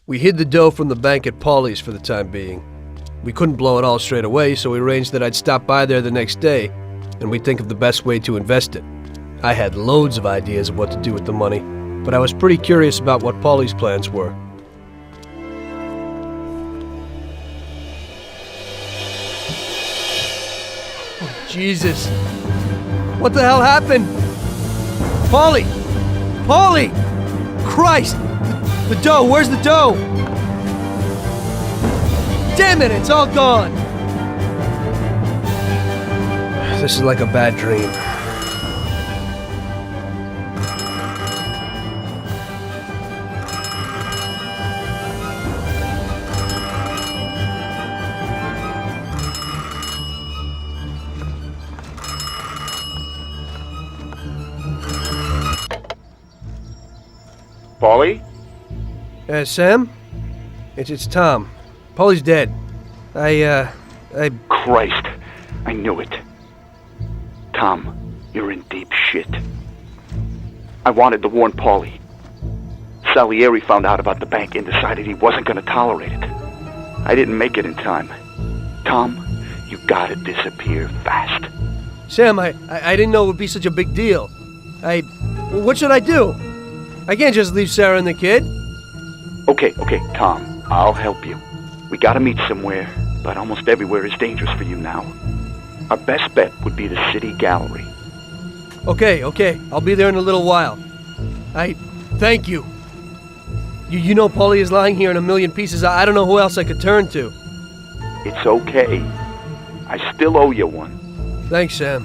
We hid the dough from the bank at Paulie's for the time being. We couldn't blow it all straight away, so we arranged that I'd stop by there the next day, and we'd think of the best way to invest it. I had loads of ideas of what to do with the money, but I was pretty curious about what Paulie's plans were. Oh, Jesus. What the hell happened? Paulie! Paulie! Christ! The dough! Where's the dough? Damn it! It's all gone! This is like a bad dream. Paulie? Sam? It's Tom. Paulie's dead. Christ, I knew it. Tom, you're in deep shit. I wanted to warn Paulie. Salieri found out about the bank and decided he wasn't gonna tolerate it. I didn't make it in time. Tom, you gotta disappear fast. Sam, I didn't know it would be such a big deal. What should I do? I can't just leave Sarah and the kid. Okay, Tom, I'll help you. We gotta meet somewhere, but almost everywhere is dangerous for you now. Our best bet would be the city gallery. Okay, I'll be there in a little while. Thank you. You know Paulie is lying here in a million pieces. I don't know who else I could turn to. It's okay. I still owe you one. Thanks, Sam.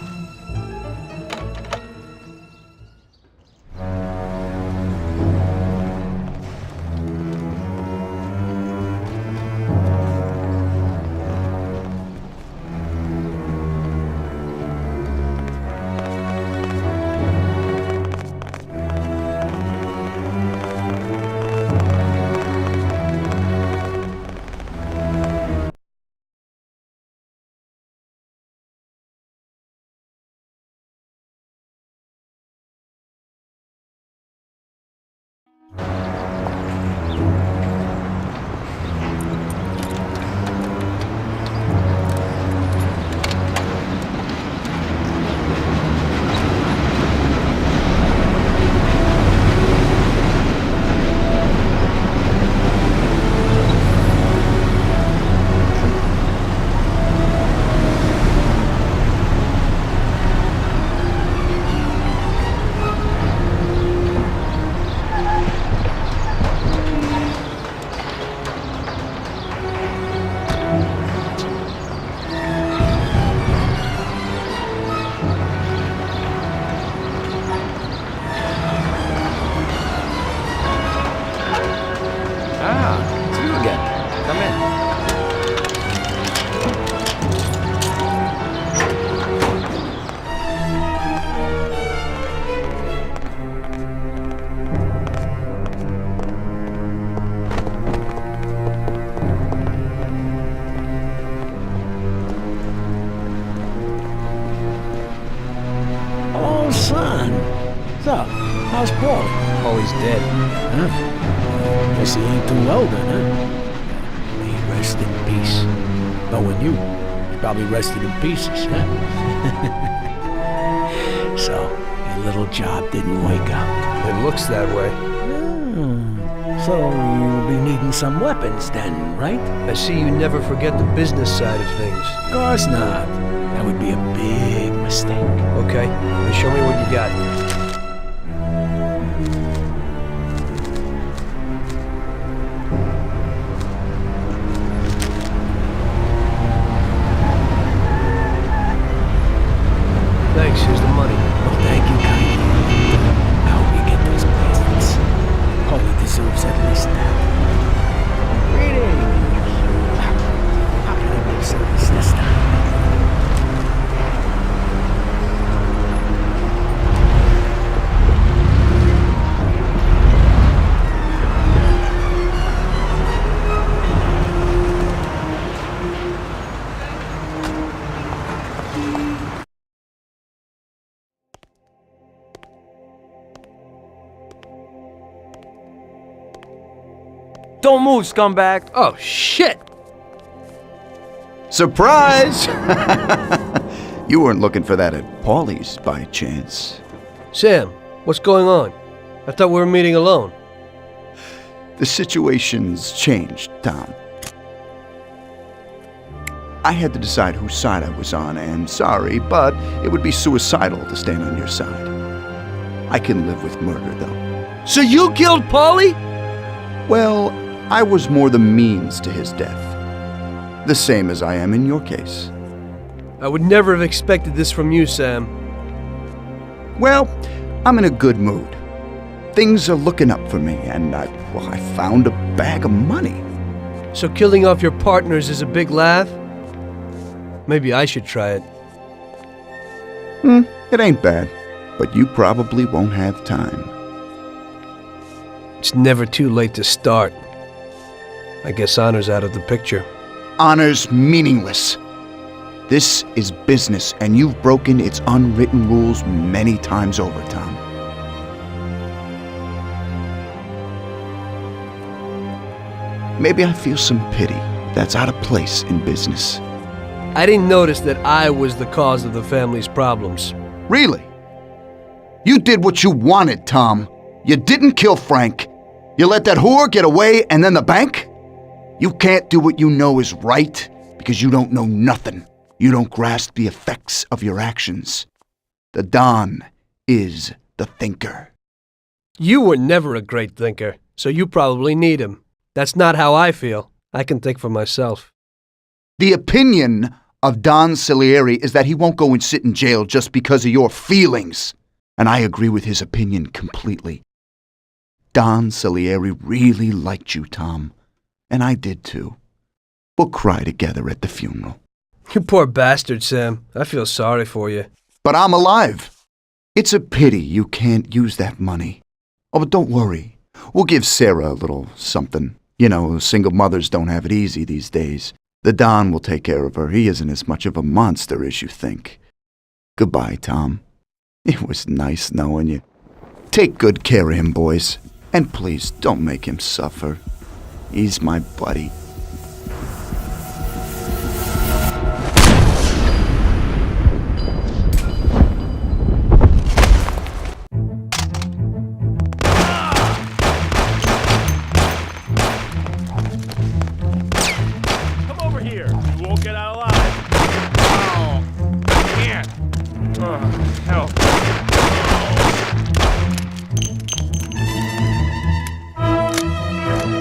So, how's Paul? Paulie's dead. Huh? Guess he ain't too old then, huh? May he rest in peace. Knowing you, he's probably rested in pieces, huh? So, your little job didn't wake up. It looks that way. So, you'll be needing some weapons then, right? I see you never forget the business side of things. Of course not. That would be a big mistake. Okay, then show me what you got. Thanks, here's the money. Well, thank you kindly. I hope you get those presents. Paulie deserves at least that. Greetings. How can I make service this time? Don't move, scumbag! Oh, shit! Surprise! You weren't looking for that at Paulie's by chance. Sam, what's going on? I thought we were meeting alone. The situation's changed, Tom. I had to decide whose side I was on, and sorry, but it would be suicidal to stand on your side. I can live with murder, though. So you killed Paulie? Well, I was more the means to his death. The same as I am in your case. I would never have expected this from you, Sam. Well, I'm in a good mood. Things are looking up for me, and I found a bag of money. So killing off your partners is a big laugh? Maybe I should try it. It ain't bad, but you probably won't have time. It's never too late to start. I guess honor's out of the picture. Honor's meaningless. This is business, and you've broken its unwritten rules many times over, Tom. Maybe I feel some pity that's out of place in business. I didn't notice that I was the cause of the family's problems. Really? You did what you wanted, Tom. You didn't kill Frank. You let that whore get away, and then the bank? You can't do what you know is right because you don't know nothing. You don't grasp the effects of your actions. The Don is the thinker. You were never a great thinker, so you probably need him. That's not how I feel. I can think for myself. The opinion of Don Salieri is that he won't go and sit in jail just because of your feelings. And I agree with his opinion completely. Don Salieri really liked you, Tom. And I did too. We'll cry together at the funeral. You poor bastard, Sam. I feel sorry for you. But I'm alive. It's a pity you can't use that money. Oh, but don't worry. We'll give Sarah a little something. You know, single mothers don't have it easy these days. The Don will take care of her. He isn't as much of a monster as you think. Goodbye, Tom. It was nice knowing you. Take good care of him, boys. And please, don't make him suffer. He's my buddy. Come over here. You won't get out alive. Oh, I can't. Help.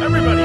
Everybody.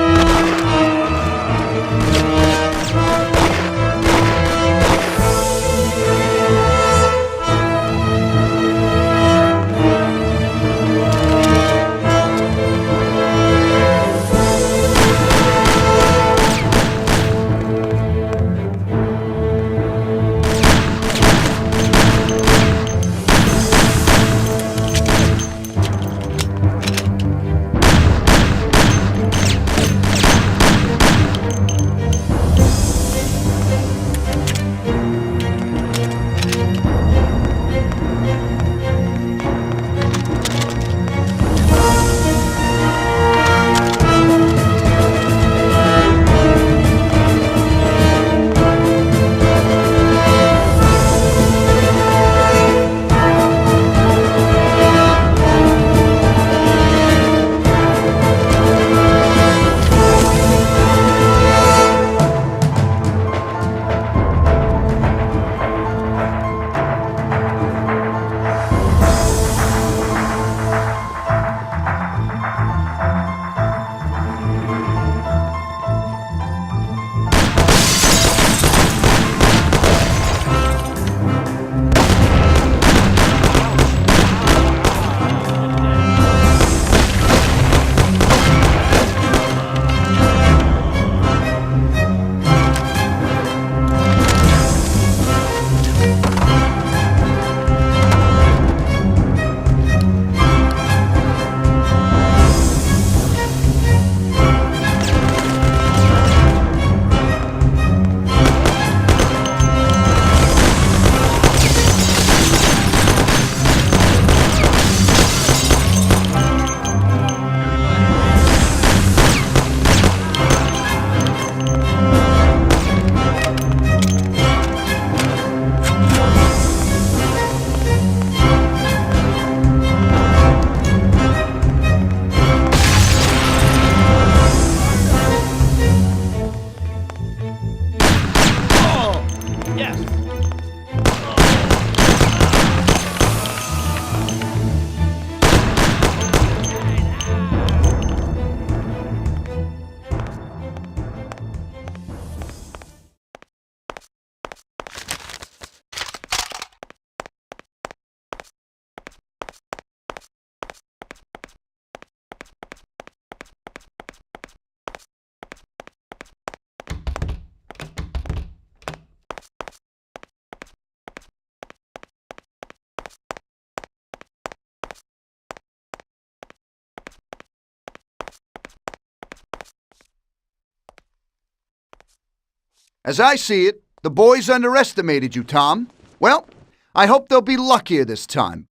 As I see it, the boys underestimated you, Tom. Well, I hope they'll be luckier this time.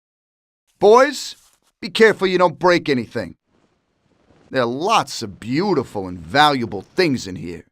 Boys, be careful you don't break anything. There are lots of beautiful and valuable things in here.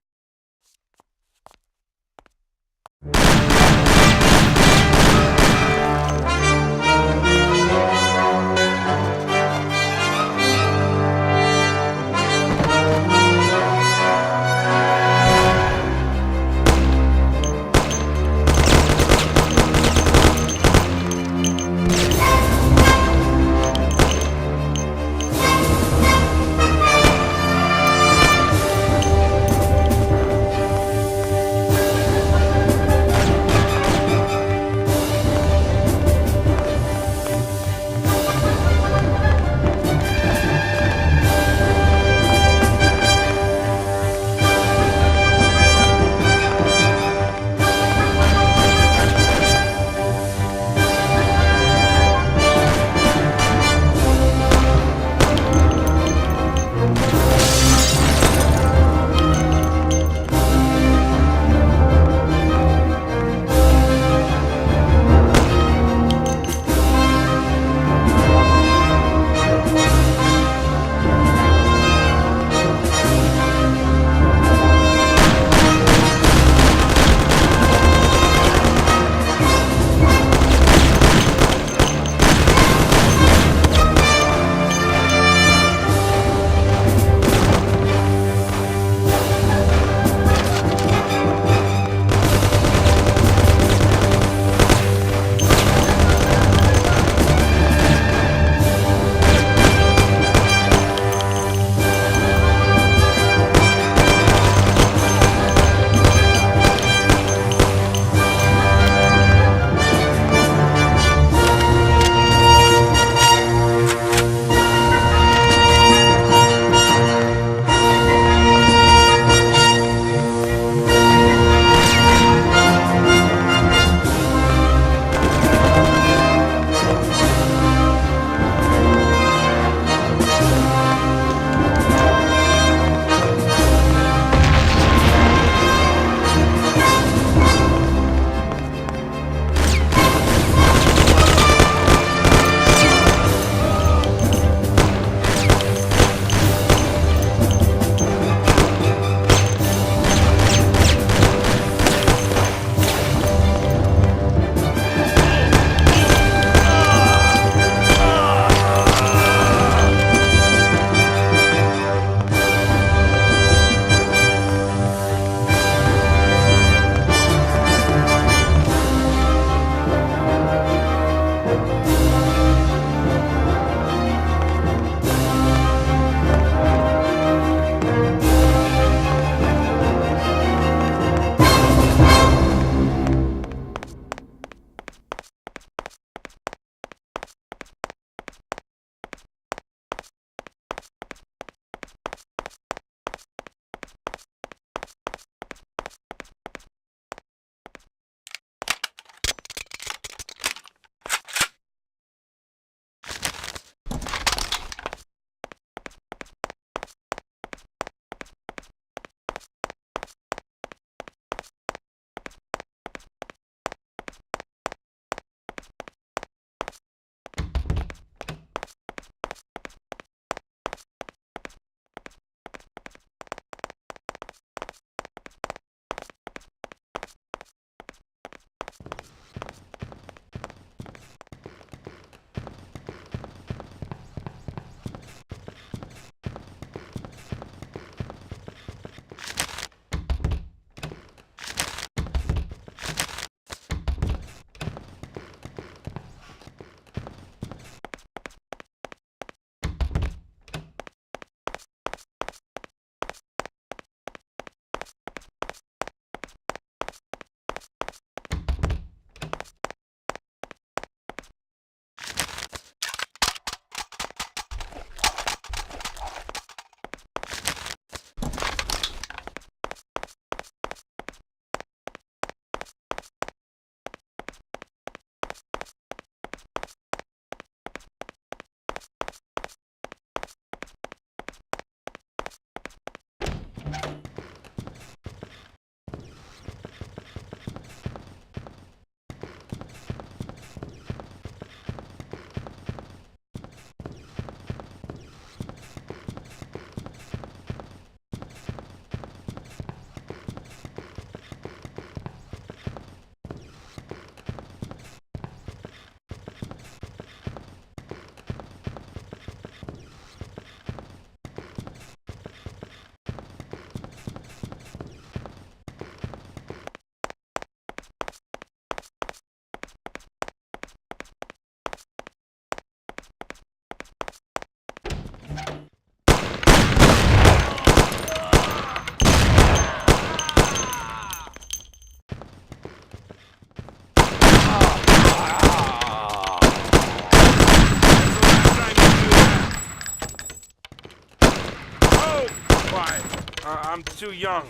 Why? I'm too young.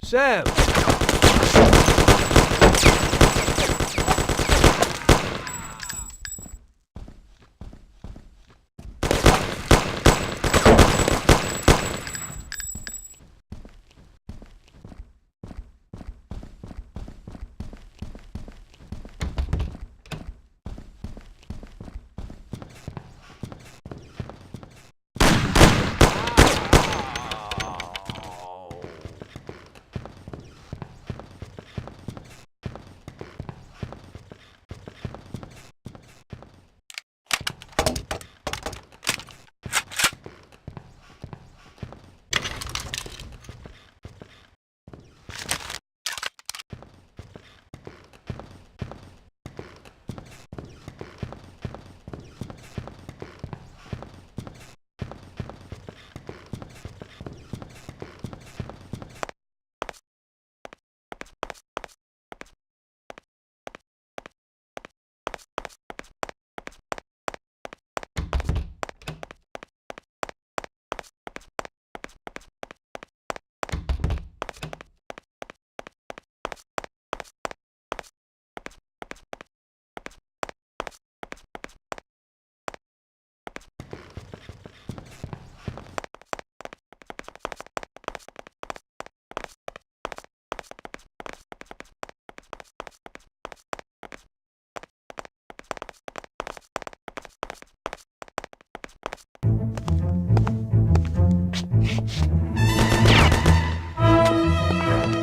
Sam!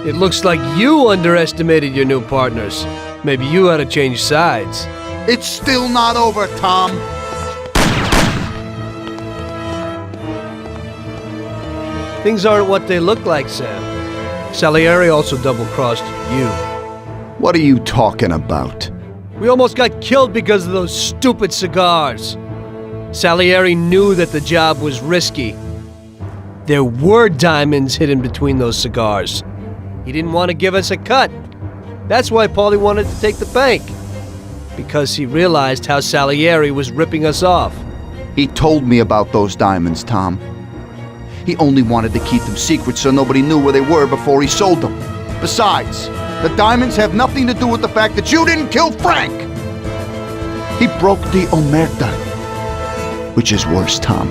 It looks like you underestimated your new partners. Maybe you ought to change sides. It's still not over, Tom. Things aren't what they look like, Sam. Salieri also double-crossed you. What are you talking about? We almost got killed because of those stupid cigars. Salieri knew that the job was risky. There were diamonds hidden between those cigars. He didn't want to give us a cut. That's why Paulie wanted to take the bank. Because he realized how Salieri was ripping us off. He told me about those diamonds, Tom. He only wanted to keep them secret so nobody knew where they were before he sold them. Besides, the diamonds have nothing to do with the fact that you didn't kill Frank! He broke the omerta. Which is worse, Tom.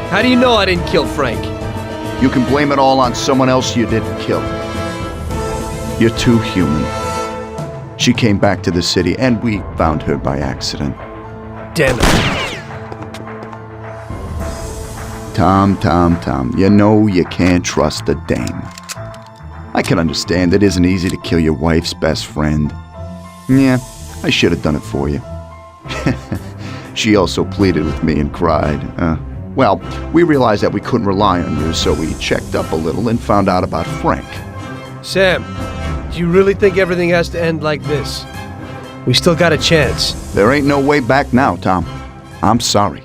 How do you know I didn't kill Frank? You can blame it all on someone else you didn't kill. You're too human. She came back to the city, and we found her by accident. Damn it. Tom, you know you can't trust a dame. I can understand it isn't easy to kill your wife's best friend. Yeah, I should have done it for you. She also pleaded with me and cried. Well, we realized that we couldn't rely on you, so we checked up a little and found out about Frank. Sam, do you really think everything has to end like this? We still got a chance. There ain't no way back now, Tom. I'm sorry.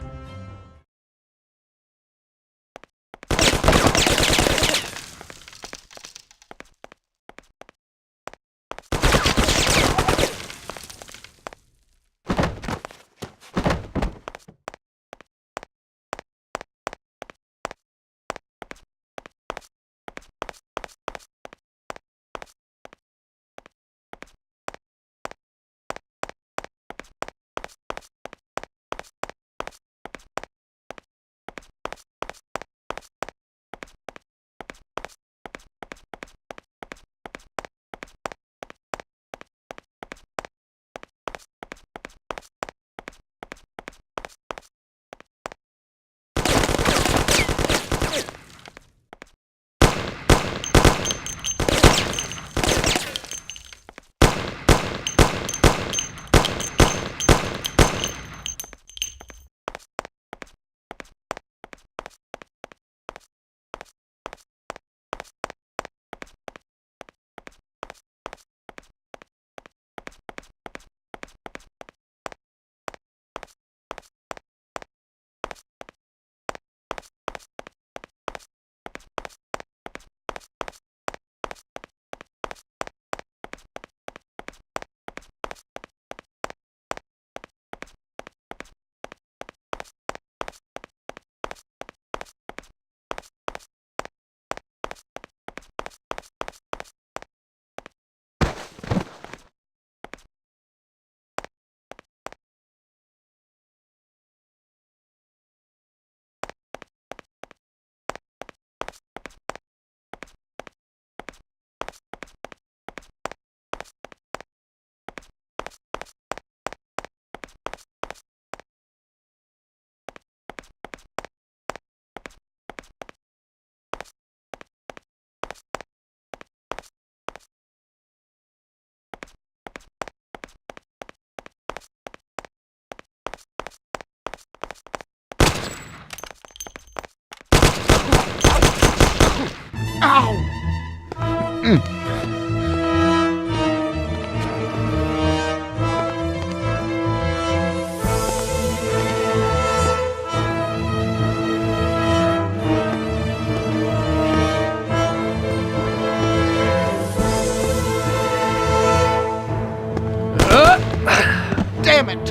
damn it!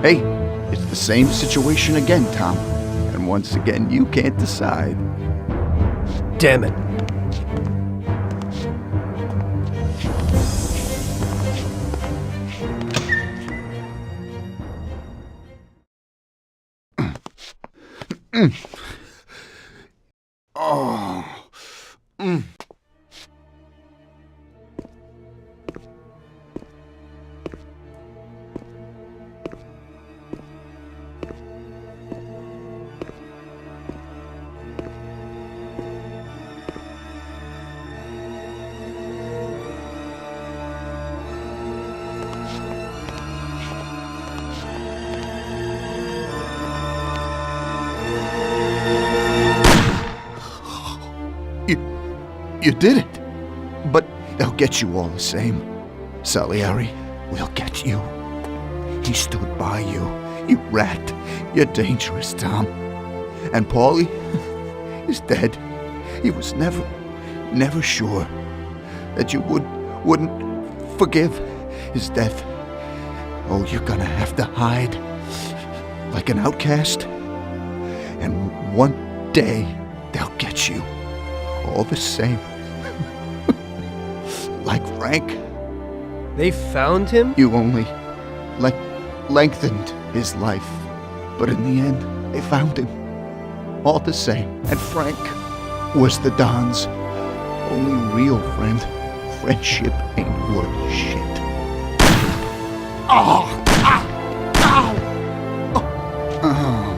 Hey, it's the same situation again, Tom. And once again, you can't decide. Damn it. Oh. You did it. But they'll get you all the same. Salieri will get you. He stood by you. You rat. You're dangerous, Tom. And Paulie is dead. He was never sure that you wouldn't forgive his death. Oh, you're gonna have to hide like an outcast. And one day they'll get you. All the same. Like Frank. They found him? You only lengthened his life. But in the end, they found him. All the same. And Frank was the Don's only real friend. Friendship ain't worth shit. Oh! Ah! Ow! Oh! Oh!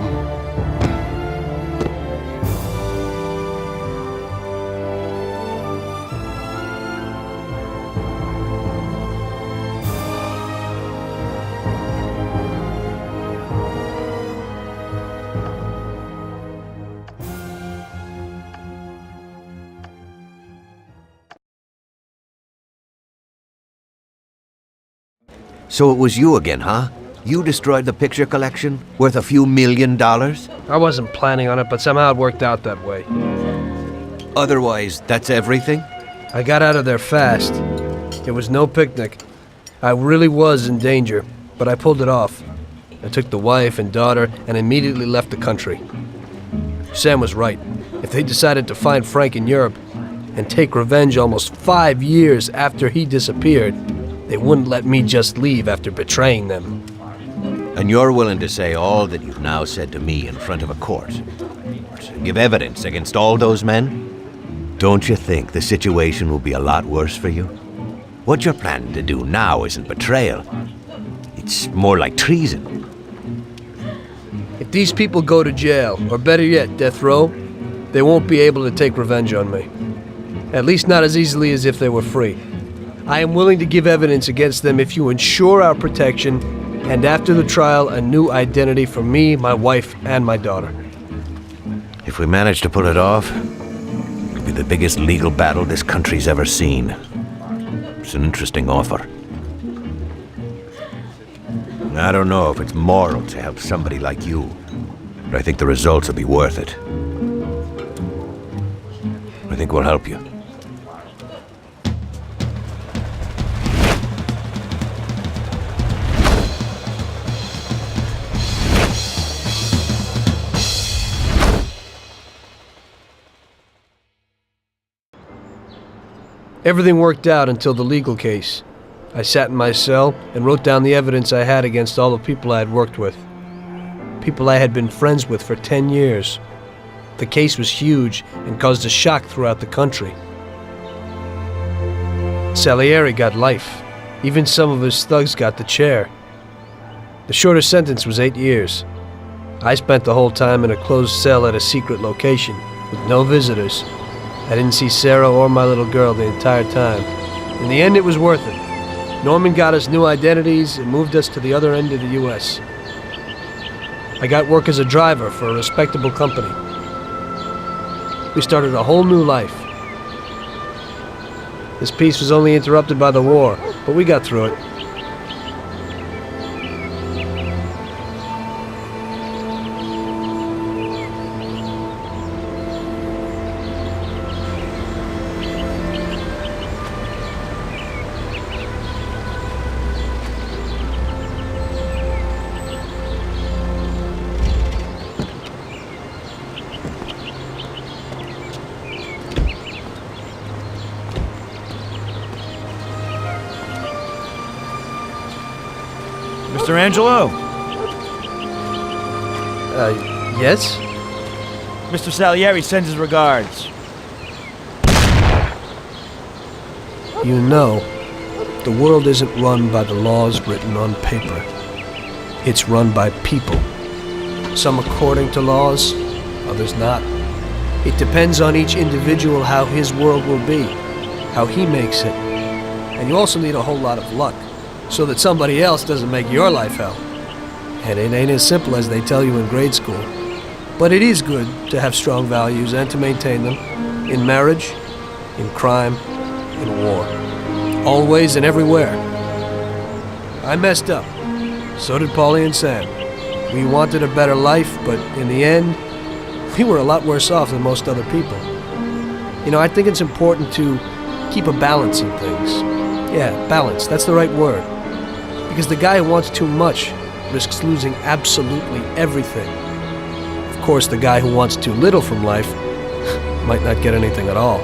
So it was you again, huh? You destroyed the picture collection, worth a few $1 million? I wasn't planning on it, but somehow it worked out that way. Otherwise, that's everything? I got out of there fast. It was no picnic. I really was in danger, but I pulled it off. I took the wife and daughter and immediately left the country. Sam was right. If they decided to find Frank in Europe and take revenge almost 5 years after he disappeared, they wouldn't let me just leave after betraying them. And you're willing to say all that you've now said to me in front of a court? To give evidence against all those men? Don't you think the situation will be a lot worse for you? What you're planning to do now isn't betrayal. It's more like treason. If these people go to jail, or better yet, death row, they won't be able to take revenge on me. At least not as easily as if they were free. I am willing to give evidence against them if you ensure our protection, and after the trial, a new identity for me, my wife, and my daughter. If we manage to pull it off, it'll be the biggest legal battle this country's ever seen. It's an interesting offer. I don't know if it's moral to help somebody like you, but I think the results will be worth it. I think we'll help you. Everything worked out until the legal case. I sat in my cell and wrote down the evidence I had against all the people I had worked with. People I had been friends with for 10 years. The case was huge and caused a shock throughout the country. Salieri got life. Even some of his thugs got the chair. The shortest sentence was 8 years. I spent the whole time in a closed cell at a secret location, with no visitors. I didn't see Sarah or my little girl the entire time. In the end, it was worth it. Norman got us new identities and moved us to the other end of the U.S. I got work as a driver for a respectable company. We started a whole new life. This peace was only interrupted by the war, but we got through it. Mr. Angelo, Yes? Mr. Salieri sends his regards. You know, the world isn't run by the laws written on paper. It's run by people. Some according to laws, others not. It depends on each individual how his world will be, how he makes it. And you also need a whole lot of luck, so that somebody else doesn't make your life hell. And it ain't as simple as they tell you in grade school. But it is good to have strong values and to maintain them, in marriage, in crime, in war. Always and everywhere. I messed up. So did Paulie and Sam. We wanted a better life, but in the end, we were a lot worse off than most other people. You know, I think it's important to keep a balance in things. Yeah, balance, that's the right word. Because the guy who wants too much risks losing absolutely everything. Of course, the guy who wants too little from life might not get anything at all.